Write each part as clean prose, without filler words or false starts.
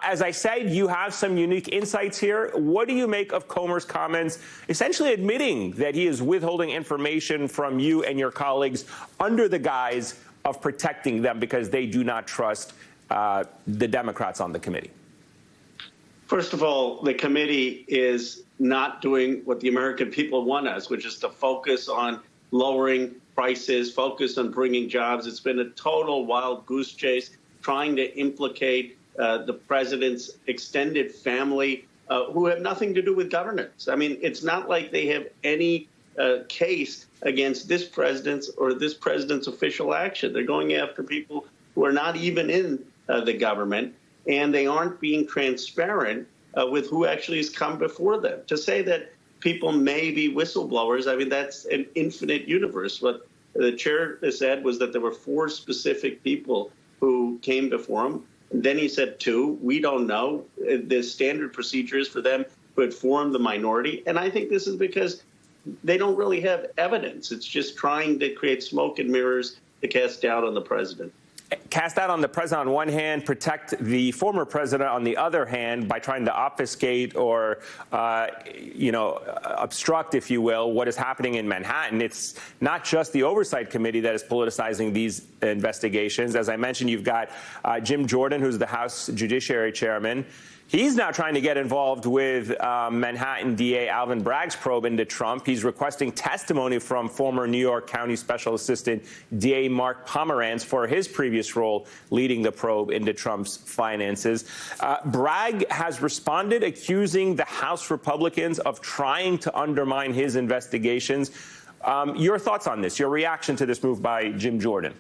As I said, you have some unique insights here. What do you make of Comer's comments, essentially admitting that he is withholding information from you and your colleagues under the guise of protecting them because they do not trust the Democrats on the committee? First of all, the committee is not doing what the American people want us, which is to focus on lowering prices, focus on bringing jobs. It's been a total wild goose chase, trying to implicate the president's extended family, who have nothing to do with governance. I mean, it's not like they have any case against this president's or this president's official action. They're going after people who are not even in the government, and they aren't being transparent with who actually has come before them. To say that people may be whistleblowers, I mean, that's an infinite universe. What the chair said was that there were 4 specific people who came before him. And then he said 2. We don't know. The standard procedures for them who had formed the minority. And I think this is because they don't really have evidence. It's just trying to create smoke and mirrors to cast doubt on the president. Cast doubt on the president on one hand, protect the former president on the other hand by trying to obfuscate or, obstruct, if you will, what is happening in Manhattan. It's not just the Oversight Committee that is politicizing these investigations. As I mentioned, you've got Jim Jordan, who's the House Judiciary Chairman. He's now trying to get involved with Manhattan DA Alvin Bragg's probe into Trump. He's requesting testimony from former New York County Special Assistant DA Mark Pomerantz for his previous role leading the probe into Trump's finances. Bragg has responded, accusing the House Republicans of trying to undermine his investigations. Your thoughts on this, your reaction to this move by Jim Jordan?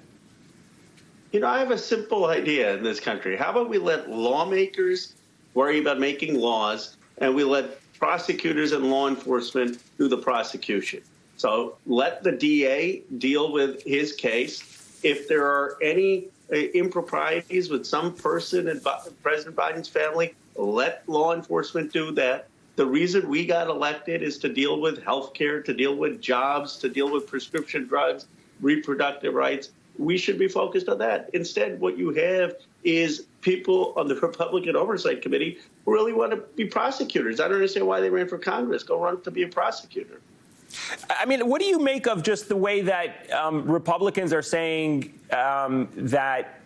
You know, I have a simple idea in this country. How about we let lawmakers worry about making laws, and we let prosecutors and law enforcement do the prosecution? So let the DA deal with his case. If there are any improprieties with some person in President Biden's family, let law enforcement do that. The reason we got elected is to deal with health care, to deal with jobs, to deal with prescription drugs, reproductive rights. We should be focused on that. Instead, what you have is people on the Republican Oversight Committee who really want to be prosecutors. I don't understand why they ran for Congress. Go run to be a prosecutor. I mean, what do you make of just the way that Republicans are saying that,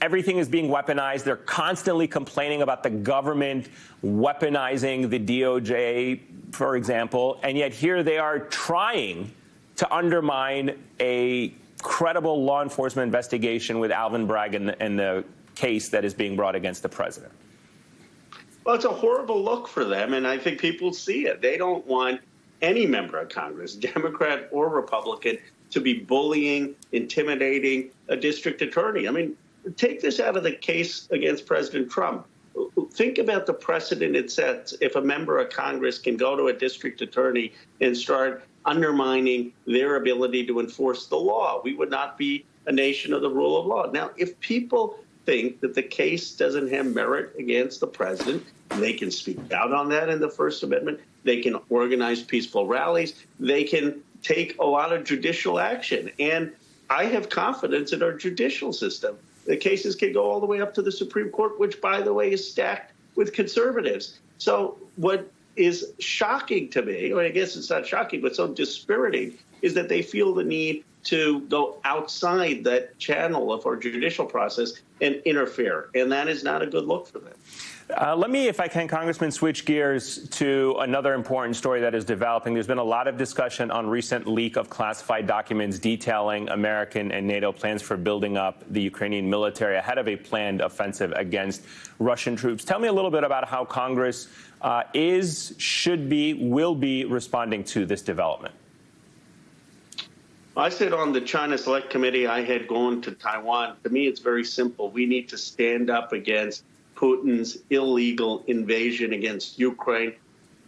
everything is being weaponized? They're constantly complaining about the government weaponizing the DOJ, for example, and yet here they are trying to undermine a credible law enforcement investigation with Alvin Bragg and the case that is being brought against the president. Well, it's a horrible look for them, and I think people see it. They don't want any member of Congress, Democrat or Republican, to be bullying, intimidating a district attorney. I mean, take this out of the case against President Trump. Think about the precedent it sets if a member of Congress can go to a district attorney and start undermining their ability to enforce the law. We would not be a nation of the rule of law. Now, if people think that the case doesn't have merit against the president, they can speak out on that in the First Amendment. They can organize peaceful rallies. They can take a lot of judicial action. And I have confidence in our judicial system. The cases can go all the way up to the Supreme Court, which, by the way, is stacked with conservatives. So what is shocking to me, or I guess it's not shocking, but so dispiriting, is that they feel the need to go outside that channel of our judicial process and interfere. And that is not a good look for them. Let me, if I can, Congressman, switch gears to another important story that is developing. There's been a lot of discussion on recent leak of classified documents detailing American and NATO plans for building up the Ukrainian military ahead of a planned offensive against Russian troops. Tell me a little bit about how Congress is, should be, will be responding to this development. I said on the China Select Committee I had gone to Taiwan. To me, it's very simple. We need to stand up against Putin's illegal invasion against Ukraine,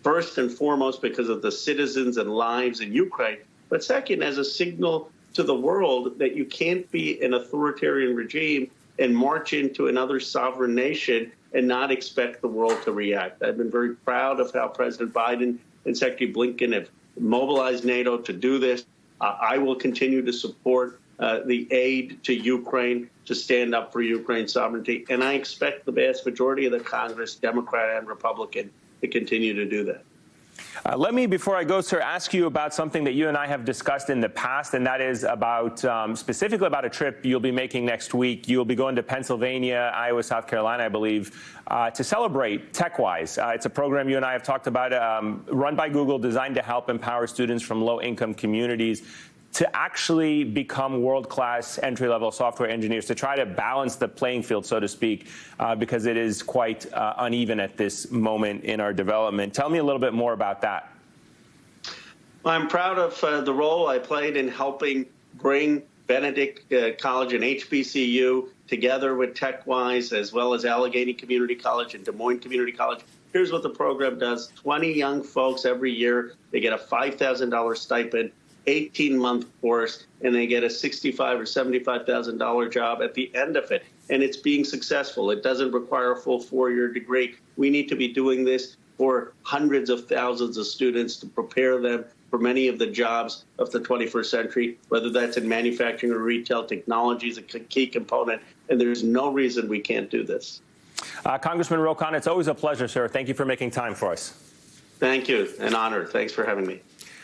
first and foremost because of the citizens and lives in Ukraine, but second, as a signal to the world that you can't be an authoritarian regime and march into another sovereign nation and not expect the world to react. I've been very proud of how President Biden and Secretary Blinken have mobilized NATO to do this. I will continue to support the aid to Ukraine to stand up for Ukraine's sovereignty. And I expect the vast majority of the Congress, Democrat and Republican, to continue to do that. Let me, before I go, sir, ask you about something that you and I have discussed in the past, and that is about specifically about a trip you'll be making next week. You'll be going to Pennsylvania, Iowa, South Carolina, I believe, to celebrate TechWise. It's a program you and I have talked about, run by Google, designed to help empower students from low-income communities to actually become world-class entry-level software engineers, to try to balance the playing field, so to speak, because it is quite uneven at this moment in our development. Tell me a little bit more about that. Well, I'm proud of the role I played in helping bring Benedict College and HBCU together with TechWise, as well as Allegheny Community College and Des Moines Community College. Here's what the program does. 20 young folks every year, they get a $5,000 stipend, 18-month course, and they get a $65,000 or $75,000 job at the end of it. And it's being successful. It doesn't require a full 4-year degree. We need to be doing this for hundreds of thousands of students to prepare them for many of the jobs of the 21st century, whether that's in manufacturing or retail. Technology is a key component, and there's no reason we can't do this. Congressman Ro Khanna, it's always a pleasure, sir. Thank you for making time for us. Thank you. An honor. Thanks for having me.